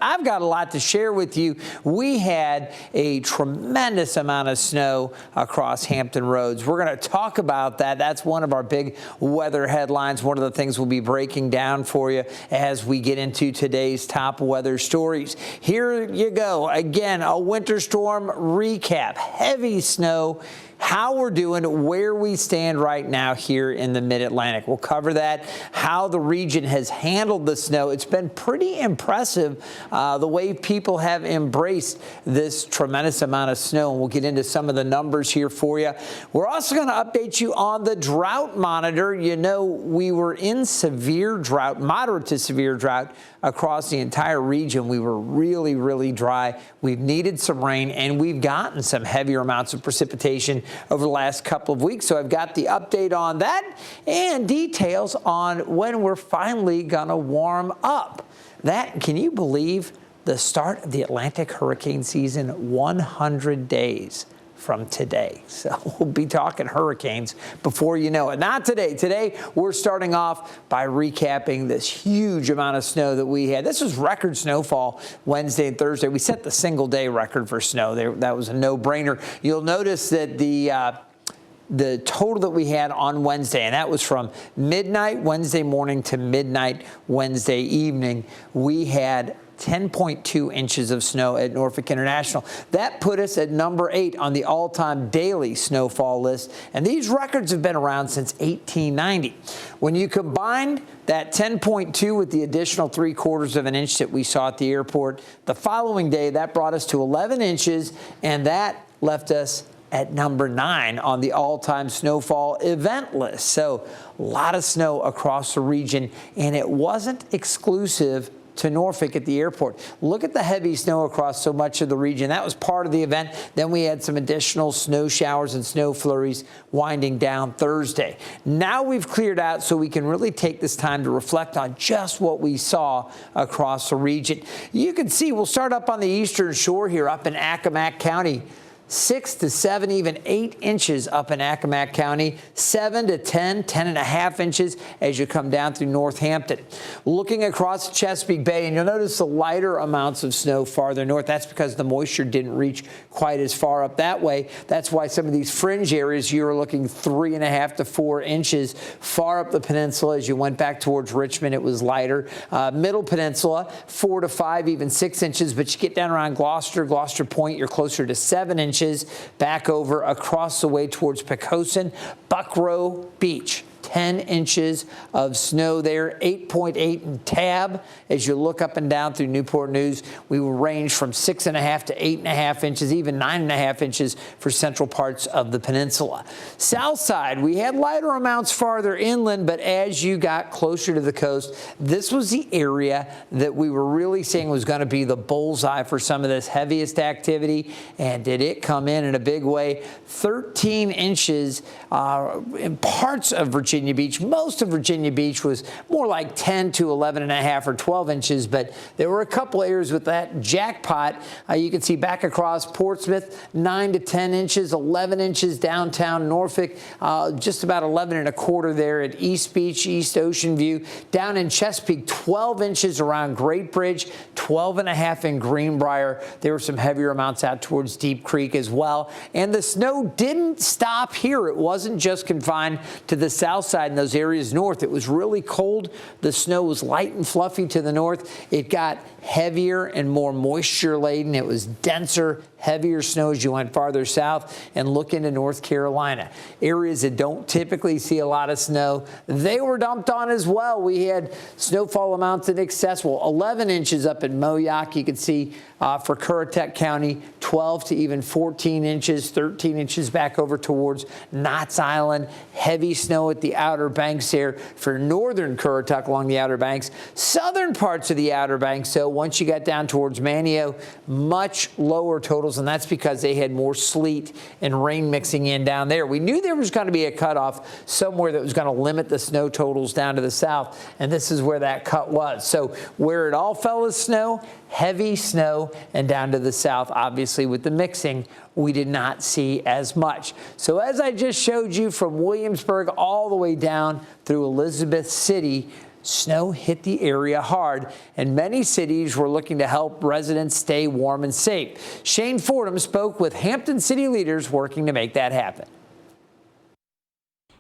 I've got a lot to share with you. We had a tremendous amount of snow across Hampton Roads. We're going to talk about that. That's one of our big weather headlines. One of the things we'll be breaking down for you as we get into today's top weather stories. Here you go. Again, a winter storm recap. Heavy snow. How we're doing, where we stand right now here in the Mid-Atlantic. We'll cover that, how the region has handled the snow. It's been pretty impressive the way people have embraced this tremendous amount of snow, and we'll get into some of the numbers here for you. We're also going to update you on the drought monitor. You know, we were in severe drought, moderate to severe drought across the entire region. We were really, really dry. We've needed some rain, and we've gotten some heavier amounts of precipitation over the last couple of weeks. So I've got the update on that and details on when we're finally gonna warm up. That, can you believe, the start of the Atlantic hurricane season 100 days from today. So we'll be talking hurricanes before you know it. Not today. Today, we're starting off by recapping this huge amount of snow that we had. This was record snowfall Wednesday and Thursday. We set the single day record for snow. That was a no-brainer. You'll notice that the total that we had on Wednesday, and that was from midnight Wednesday morning to midnight Wednesday evening, we had 10.2 inches of snow at Norfolk International. That put us at number 8 on the all-time daily snowfall list, and these records have been around since 1890. When you combine that 10.2 with the additional 3/4 of an inch that we saw at the airport, the following day, that brought us to 11 inches, and that left us at number 9 on the all-time snowfall event list. So a lot of snow across the region, and it wasn't exclusive to Norfolk at the airport. Look at the heavy snow across so much of the region. That was part of the event. Then we had some additional snow showers and snow flurries winding down Thursday. Now we've cleared out so we can really take this time to reflect on just what we saw across the region. You can see we'll start up on the eastern shore here up in Accomack County. 6 to 7, even 8 inches up in Accomack County, 7 to 10, 10.5 inches as you come down through Northampton. Looking across Chesapeake Bay, and you'll notice the lighter amounts of snow farther north. That's because the moisture didn't reach quite as far up that way. That's why some of these fringe areas, you were looking 3.5 to 4 inches. Far up the peninsula, as you went back towards Richmond, it was lighter. Middle Peninsula, 4 to 5, even 6 inches. But you get down around Gloucester Point, you're closer to 7 inches. Back over across the way towards Poquoson, Buckrow Beach. 10 inches of snow there, 8.8 in Tab. As you look up and down through Newport News, we will range from 6.5 to 8.5 inches, even 9.5 inches for central parts of the peninsula. South side, we had lighter amounts farther inland, but as you got closer to the coast, this was the area that we were really saying was going to be the bullseye for some of this heaviest activity. And did it come in a big way? 13 inches in parts of Virginia Beach. Most of Virginia Beach was more like 10 to 11.5 or 12 inches, but there were a couple areas with that jackpot. You can see back across Portsmouth, 9 to 10 inches, 11 inches downtown Norfolk, just about 11.25 there at East Beach, East Ocean View. Down in Chesapeake, 12 inches around Great Bridge, 12.5 in Greenbrier. There were some heavier amounts out towards Deep Creek as well. And the snow didn't stop here. It wasn't just confined to the south side in those areas north. It was really cold. The snow was light and fluffy to the north. It got heavier and more moisture laden. It was denser, heavier snow as you went farther south and look into North Carolina. Areas that don't typically see a lot of snow, they were dumped on as well. We had snowfall amounts in excess, 11 inches up in Moyock. You can see for Currituck County, 12 to even 14 inches, 13 inches back over towards Knott's Island. Heavy snow at the Outer Banks there for northern Currituck along the Outer Banks. Southern parts of the Outer Banks, so once you got down towards Manteo, much lower totals, and that's because they had more sleet and rain mixing in down there. We knew there was going to be a cutoff somewhere that was going to limit the snow totals down to the south, and this is where that cut was. So where it all fell as snow, heavy snow, and down to the south, obviously with the mixing, we did not see as much. So as I just showed you from Williamsburg all the way down through Elizabeth City, snow hit the area hard, and many cities were looking to help residents stay warm and safe. Shane Fordham spoke with Hampton city leaders working to make that happen.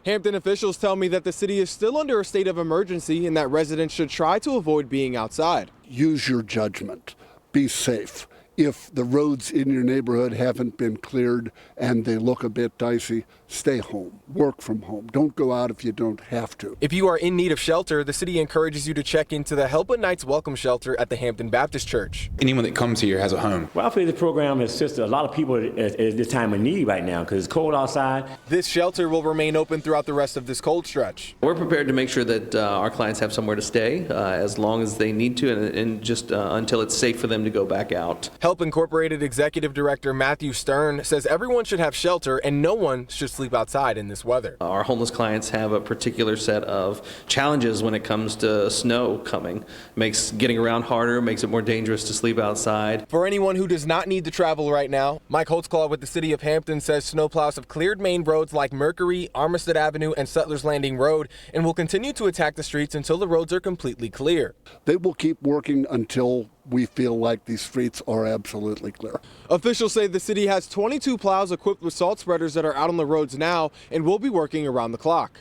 Hampton officials tell me that the city is still under a state of emergency and that residents should try to avoid being outside. Use your judgment. Be safe. If the roads in your neighborhood haven't been cleared and they look a bit dicey, stay home. Work from home. Don't go out if you don't have to. If you are in need of shelter, the city encourages you to check into the Help at Night's Welcome Shelter at the Hampton Baptist Church. Anyone that comes here has a home. Well, I feel the program assists a lot of people at this time of need right now because it's cold outside. This shelter will remain open throughout the rest of this cold stretch. We're prepared to make sure that our clients have somewhere to stay as long as they need to and just until it's safe for them to go back out. Help Incorporated Executive Director Matthew Stern says everyone should have shelter and no one should sleep outside in this weather. Our homeless clients have a particular set of challenges when it comes to snow coming. Makes getting around harder, makes it more dangerous to sleep outside. For anyone who does not need to travel right now, Mike Holtzclaw with the City of Hampton says snowplows have cleared main roads like Mercury, Armistead Avenue, and Settlers Landing Road and will continue to attack the streets until the roads are completely clear. They will keep working until we feel like these streets are absolutely clear. Officials say the city has 22 plows equipped with salt spreaders that are out on the roads now and will be working around the clock.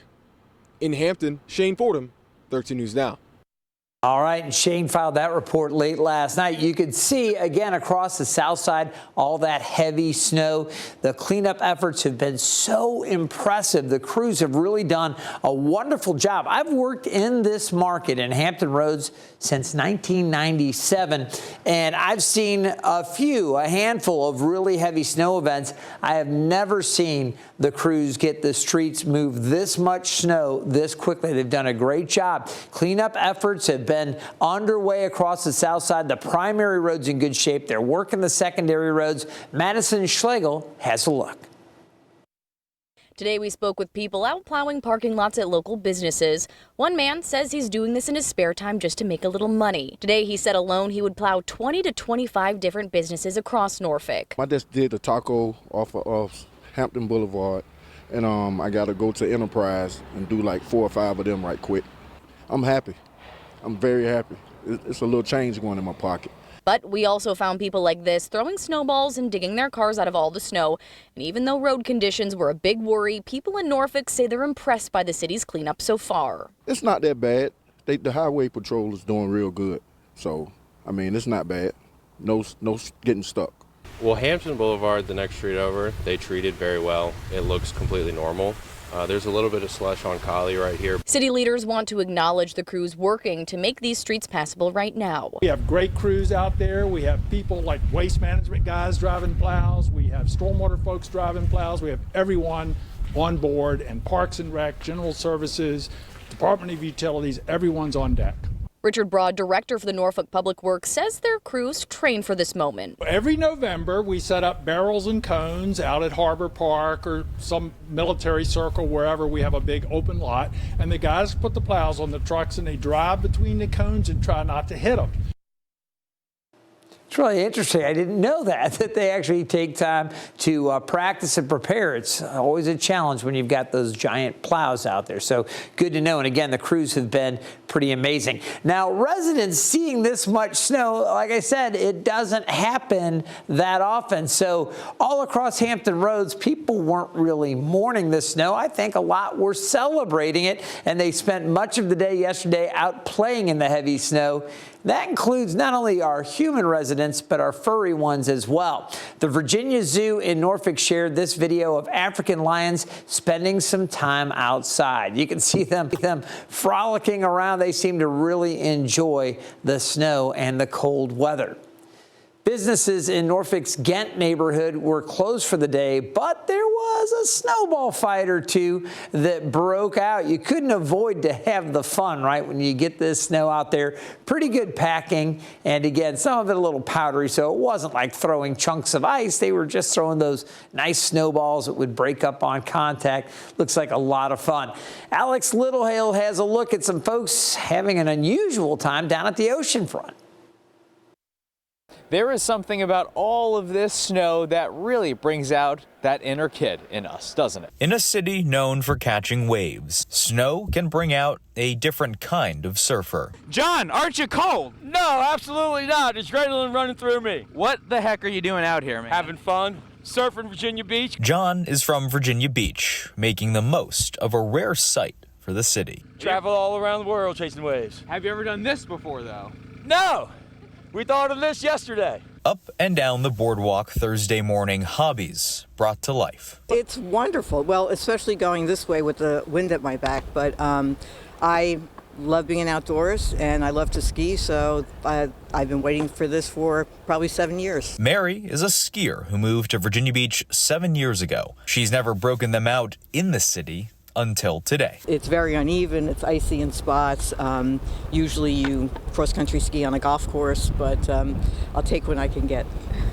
In Hampton, Shane Fordham, 13 News Now. All right, and Shane filed that report late last night. You could see, again, across the south side, all that heavy snow. The cleanup efforts have been so impressive. The crews have really done a wonderful job. I've worked in this market in Hampton Roads since 1997, and I've seen a handful of really heavy snow events. I have never seen the crews get the streets move this much snow this quickly. They've done a great job. Cleanup efforts have been underway across the south side. The primary road's in good shape. They're working the secondary roads. Madison Schlegel has a look. Today we spoke with people out plowing parking lots at local businesses. One man says he's doing this in his spare time just to make a little money. Today he said alone he would plow 20 to 25 different businesses across Norfolk. I just did the taco off of Hampton Boulevard, and I got to go to Enterprise and do like 4 or 5 of them right quick. I'm happy. I'm very happy. It's a little change going in my pocket. But we also found people like this throwing snowballs and digging their cars out of all the snow. And even though road conditions were a big worry, people in Norfolk say they're impressed by the city's cleanup so far. It's not that bad. The highway patrol is doing real good. So, I mean, it's not bad. No getting stuck. Well, Hampton Boulevard, the next street over, they treated very well. It looks completely normal. There's a little bit of slush on Collie right here. City leaders want to acknowledge the crews working to make these streets passable right now. We have great crews out there. We have people like waste management guys driving plows. We have stormwater folks driving plows. We have everyone on board, and Parks and Rec, General Services, Department of Utilities, everyone's on deck. Richard Broad, director for the Norfolk Public Works, says their crews train for this moment. Every November, we set up barrels and cones out at Harbor Park or some military circle, wherever we have a big open lot. And the guys put the plows on the trucks and they drive between the cones and try not to hit them. It's really interesting. I didn't know that they actually take time to practice and prepare. It's always a challenge when you've got those giant plows out there. So good to know. And again, the crews have been pretty amazing. Now, residents seeing this much snow, like I said, it doesn't happen that often. So all across Hampton Roads, people weren't really mourning the snow. I think a lot were celebrating it, and they spent much of the day yesterday out playing in the heavy snow. That includes not only our human residents, but our furry ones as well. The Virginia Zoo in Norfolk shared this video of African lions spending some time outside. You can see them frolicking around. They seem to really enjoy the snow and the cold weather. Businesses in Norfolk's Ghent neighborhood were closed for the day, but there was a snowball fight or two that broke out. You couldn't avoid to have the fun, right, when you get this snow out there. Pretty good packing, and again, some of it a little powdery, so it wasn't like throwing chunks of ice. They were just throwing those nice snowballs that would break up on contact. Looks like a lot of fun. Alex Littlehale has a look at some folks having an unusual time down at the ocean front. There is something about all of this snow that really brings out that inner kid in us, doesn't it? In a city known for catching waves, snow can bring out a different kind of surfer. John, aren't you cold? No, absolutely not. It's adrenaline running through me. What the heck are you doing out here, man? Having fun, surfing Virginia Beach. John is from Virginia Beach, making the most of a rare sight for the city. Travel all around the world chasing waves. Have you ever done this before, though? No, we thought of this yesterday. Up and down the boardwalk Thursday morning, hobbies brought to life. It's wonderful. Well, especially going this way with the wind at my back, but I love being outdoors and I love to ski, so I've been waiting for this for probably 7 years. Mary is a skier who moved to Virginia Beach 7 years ago. She's never broken them out in the city until today. It's very uneven, it's icy in spots. Usually you cross-country ski on a golf course, but I'll take what I can get.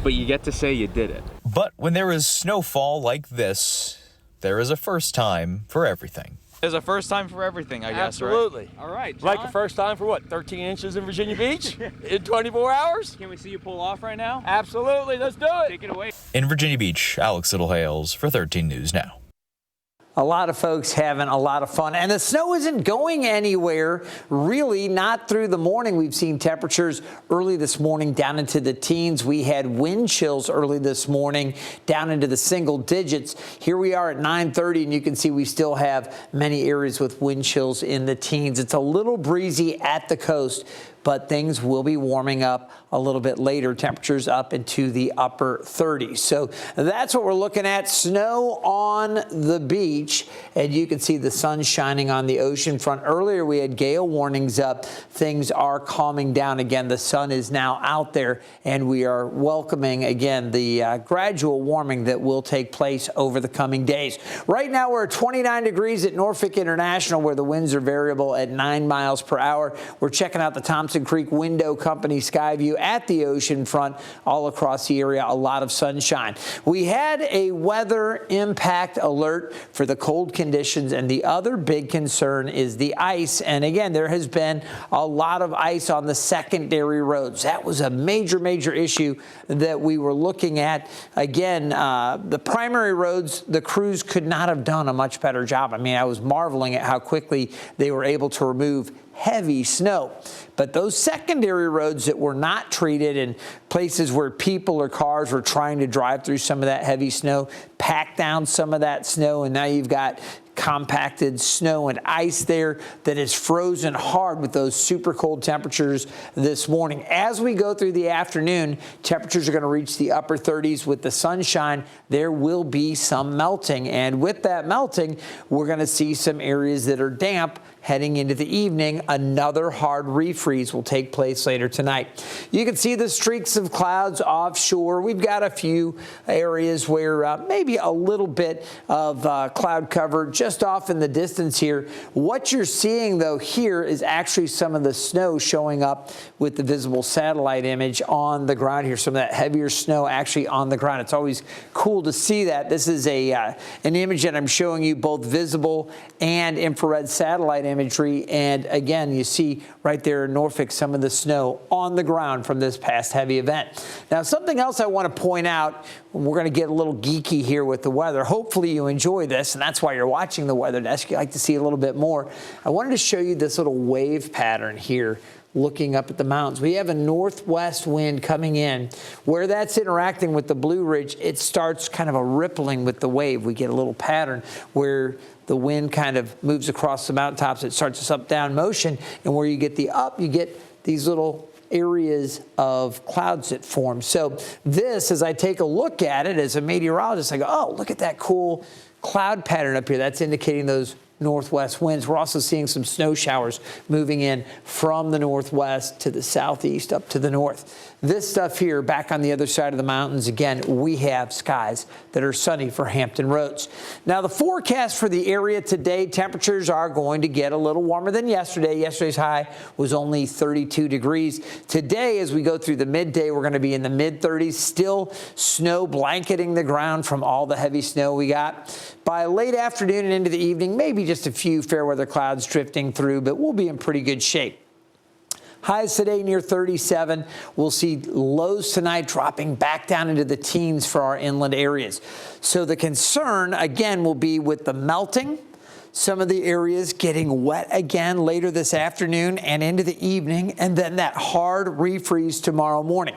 But you get to say you did it. But when there is snowfall like this, there is a first time for everything. There's a first time for everything, I guess, Absolutely. Right? All right, John. Like the first time for what, 13 inches in Virginia Beach in 24 hours? Can we see you pull off right now? Absolutely, let's do it. Take it away. In Virginia Beach, Alex Littlehales for 13 News Now. A lot of folks having a lot of fun, and the snow isn't going anywhere, really, not through the morning. We've seen temperatures early this morning down into the teens. We had wind chills early this morning down into the single digits. Here we are at 9:30, and you can see we still have many areas with wind chills in the teens. It's a little breezy at the coast, but things will be warming up a little bit later. Temperatures up into the upper 30s. So that's what we're looking at. Snow on the beach, and you can see the sun shining on the ocean front. Earlier we had gale warnings up. Things are calming down again. The sun is now out there, and we are welcoming again the gradual warming that will take place over the coming days. Right now we're at 29 degrees at Norfolk International, where the winds are variable at 9 miles per hour. We're checking out the Thompson Creek Window Company sky view at the ocean front. All across the area, a lot of sunshine. We had a weather impact alert for the cold conditions, and the other big concern is the ice. And again, there has been a lot of ice on the secondary roads. That was a major issue that we were looking at. Again, the primary roads, the crews could not have done a much better job. I mean, I was marveling at how quickly they were able to remove heavy snow. But those secondary roads that were not treated, and places where people or cars were trying to drive through some of that heavy snow, packed down some of that snow, and now you've got compacted snow and ice there that is frozen hard with those super cold temperatures this morning. As we go through the afternoon, temperatures are going to reach the upper 30s with the sunshine. There will be some melting, and with that melting, we're going to see some areas that are damp. Heading into the evening, another hard refreeze will take place later tonight. You can see the streaks of clouds offshore. We've got a few areas where maybe a little bit of cloud cover just off in the distance here. What you're seeing, though, here is actually some of the snow showing up with the visible satellite image on the ground here. Some of that heavier snow actually on the ground. It's always cool to see that. This is an image that I'm showing you, both visible and infrared satellite imagery, and again, you see right there in Norfolk some of the snow on the ground from this past heavy event. Now, something else I want to point out, we're going to get a little geeky here with the weather. Hopefully you enjoy this, and that's why you're watching the Weather Desk. You like to see a little bit more. I wanted to show you this little wave pattern here. Looking up at the mountains, we have a northwest wind coming in. Where that's interacting with the Blue Ridge, it starts kind of a rippling with the wave. We get a little pattern where the wind kind of moves across the mountaintops. It starts this up-down motion, and where you get the up, you get these little areas of clouds that form. So this, as I take a look at it as a meteorologist, I go, oh, look at that cool cloud pattern up here. That's indicating those northwest winds. We're also seeing some snow showers moving in from the northwest to the southeast up to the north. This stuff here back on the other side of the mountains, again, we have skies that are sunny for Hampton Roads. Now, the forecast for the area today, temperatures are going to get a little warmer than yesterday. Yesterday's high was only 32 degrees. Today, as we go through the midday, we're going to be in the mid-30s, still snow blanketing the ground from all the heavy snow we got. By late afternoon and into the evening, maybe just a few fair weather clouds drifting through, but we'll be in pretty good shape. Highs today near 37. We'll see lows tonight dropping back down into the teens for our inland areas. So the concern, again, will be with the melting. Some of the areas getting wet again later this afternoon and into the evening, and then that hard refreeze tomorrow morning.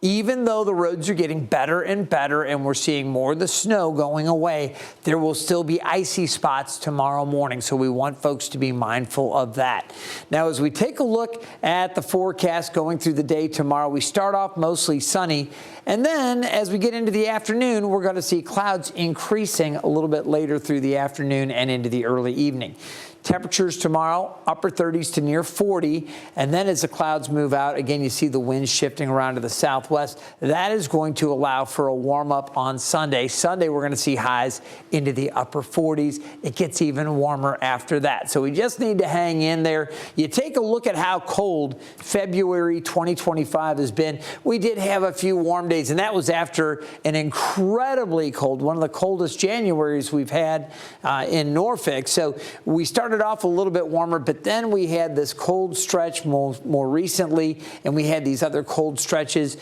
Even though the roads are getting better and better and we're seeing more of the snow going away, there will still be icy spots tomorrow morning. So we want folks to be mindful of that. Now, as we take a look at the forecast going through the day tomorrow, we start off mostly sunny. And then as we get into the afternoon, we're going to see clouds increasing a little bit later through the afternoon and into the early evening. Temperatures tomorrow, upper 30s to near 40. And then as the clouds move out, again, you see the winds shifting around to the southwest. That is going to allow for a warm up on Sunday. Sunday, we're going to see highs into the upper 40s. It gets even warmer after that. So we just need to hang in there. You take a look at how cold February 2025 has been. We did have a few warm days, and that was after an incredibly cold, one of the coldest Januaries we've had in Norfolk. So we started off a little bit warmer, but then we had this cold stretch more recently, and we had these other cold stretches.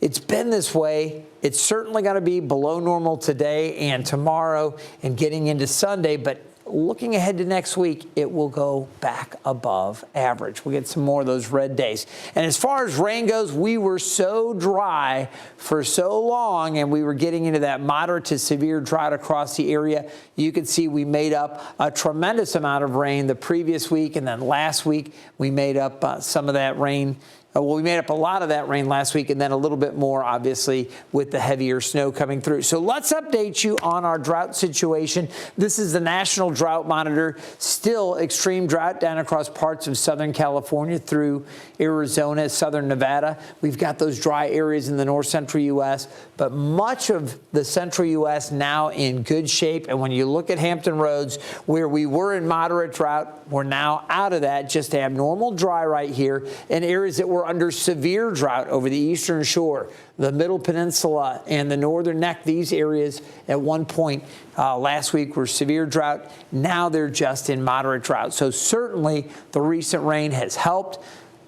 It's been this way. It's certainly going to be below normal today and tomorrow and getting into Sunday, but looking ahead to next week, it will go back above average. We'll get some more of those red days. And as far as rain goes, we were so dry for so long, and we were getting into that moderate to severe drought across the area. You can see we made up a tremendous amount of rain the previous week, and then last week we made up some of that rain. Well, we made up a lot of that rain last week, and then a little bit more, obviously, with the heavier snow coming through. So let's update you on our drought situation. This is the National Drought Monitor. Still extreme drought down across parts of Southern California through Arizona, Southern Nevada. We've got those dry areas in the north central U.S., but much of the central U.S. now in good shape. And when you look at Hampton Roads, where we were in moderate drought, we're now out of that, just abnormal dry right here, in areas that were under severe drought over the eastern shore, the middle peninsula, and the northern neck. These areas at one point last week were severe drought. Now they're just in moderate drought. So certainly the recent rain has helped.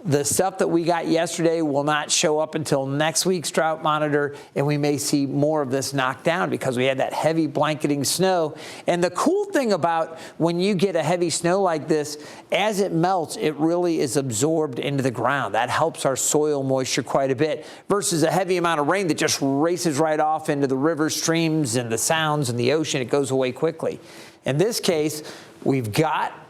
The stuff that we got yesterday will not show up until next week's drought monitor, and we may see more of this knocked down because we had that heavy blanketing snow. And the cool thing about when you get a heavy snow like this, as it melts, it really is absorbed into the ground. That helps our soil moisture quite a bit versus a heavy amount of rain that just races right off into the rivers, streams, and the sounds and the ocean. It goes away quickly. In this case, we've got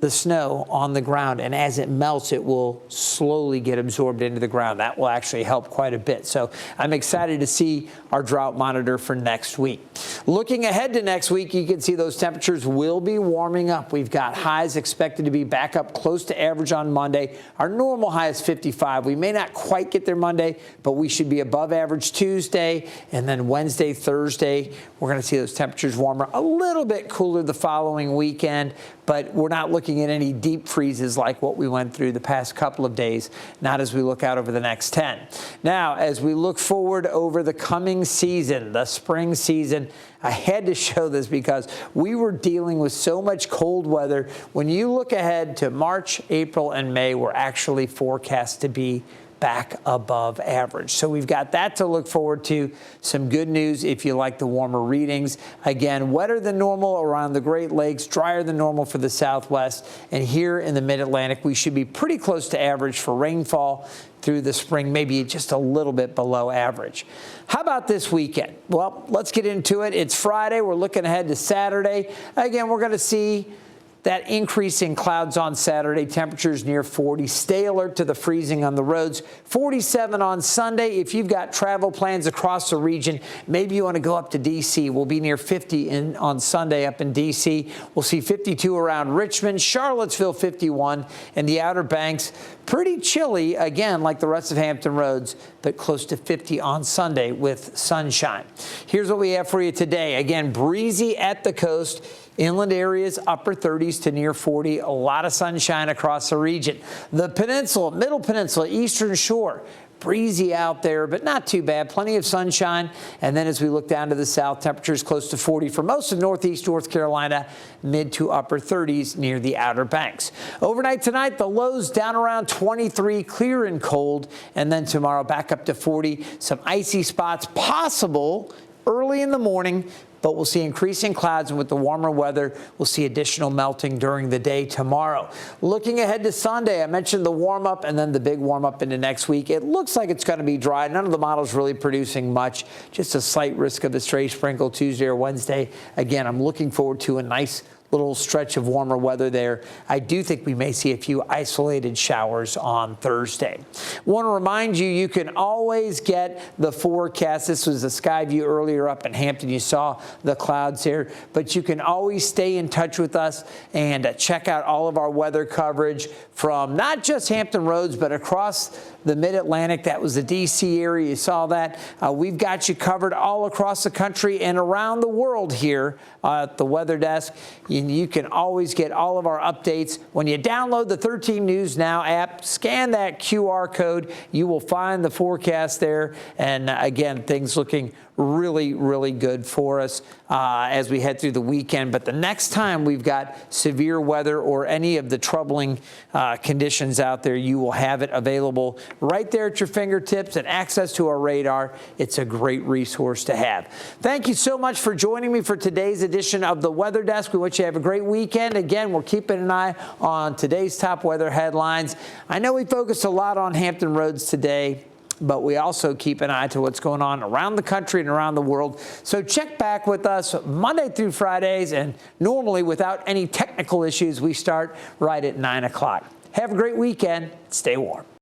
the snow on the ground, and as it melts, it will slowly get absorbed into the ground. That will actually help quite a bit. So I'm excited to see our drought monitor for next week. Looking ahead to next week, you can see those temperatures will be warming up. We've got highs expected to be back up close to average on Monday. Our normal high is 55. We may not quite get there Monday, but we should be above average Tuesday, and then Wednesday, Thursday, we're going to see those temperatures warmer, a little bit cooler the following weekend, but we're not looking at any deep freezes like what we went through the past couple of days, not as we look out over the next 10. Now, as we look forward over the coming season, the spring season, I had to show this because we were dealing with so much cold weather. When you look ahead to March, April, and May, we're actually forecast to be back above average. So we've got that to look forward to. Some good news if you like the warmer readings. Again, wetter than normal around the Great Lakes, drier than normal for the Southwest. And here in the Mid-Atlantic, we should be pretty close to average for rainfall through the spring, maybe just a little bit below average. How about this weekend? Well, let's get into it. It's Friday. We're looking ahead to Saturday. Again, we're going to see that increase in clouds on Saturday, temperatures near 40. Stay alert to the freezing on the roads. 47 on Sunday. If you've got travel plans across the region, maybe you want to go up to D.C. We'll be near 50 on Sunday up in D.C. We'll see 52 around Richmond, Charlottesville 51, and the Outer Banks pretty chilly, again, like the rest of Hampton Roads, but close to 50 on Sunday with sunshine. Here's what we have for you today. Again, breezy at the coast. Inland areas, upper 30s to near 40. A lot of sunshine across the region. The peninsula, middle peninsula, eastern shore, breezy out there, but not too bad. Plenty of sunshine. And then as we look down to the south, temperatures close to 40 for most of northeast North Carolina, mid to upper 30s near the Outer Banks. Overnight tonight, the lows down around 23, clear and cold. And then tomorrow back up to 40. Some icy spots possible early in the morning, but we'll see increasing clouds, and with the warmer weather, we'll see additional melting during the day tomorrow. Looking ahead to Sunday, I mentioned the warm-up and then the big warm-up into next week. It looks like it's going to be dry. None of the models really producing much, just a slight risk of a stray sprinkle Tuesday or Wednesday. Again, I'm looking forward to a nice little stretch of warmer weather there. I do think we may see a few isolated showers on Thursday. Want to remind you, you can always get the forecast. This was a sky view earlier up in Hampton. You saw the clouds here, but you can always stay in touch with us and check out all of our weather coverage from not just Hampton Roads, but across the Mid-Atlantic. That was the D.C. area. You saw that. We've got you covered all across the country and around the world here at the Weather Desk. You can always get all of our updates. When you download the 13 News Now app, scan that QR code. You will find the forecast there. And again, things looking really, really good for us as we head through the weekend. But the next time we've got severe weather or any of the troubling conditions out there, you will have it available right there at your fingertips and access to our radar. It's a great resource to have. Thank you so much for joining me for today's edition of the Weather Desk. We want you to have a great weekend. Again, we're keeping an eye on today's top weather headlines. I know we focused a lot on Hampton Roads today, but we also keep an eye to what's going on around the country and around the world. So check back with us Monday through Fridays, and normally without any technical issues, we start right at 9 o'clock. Have a great weekend. Stay warm.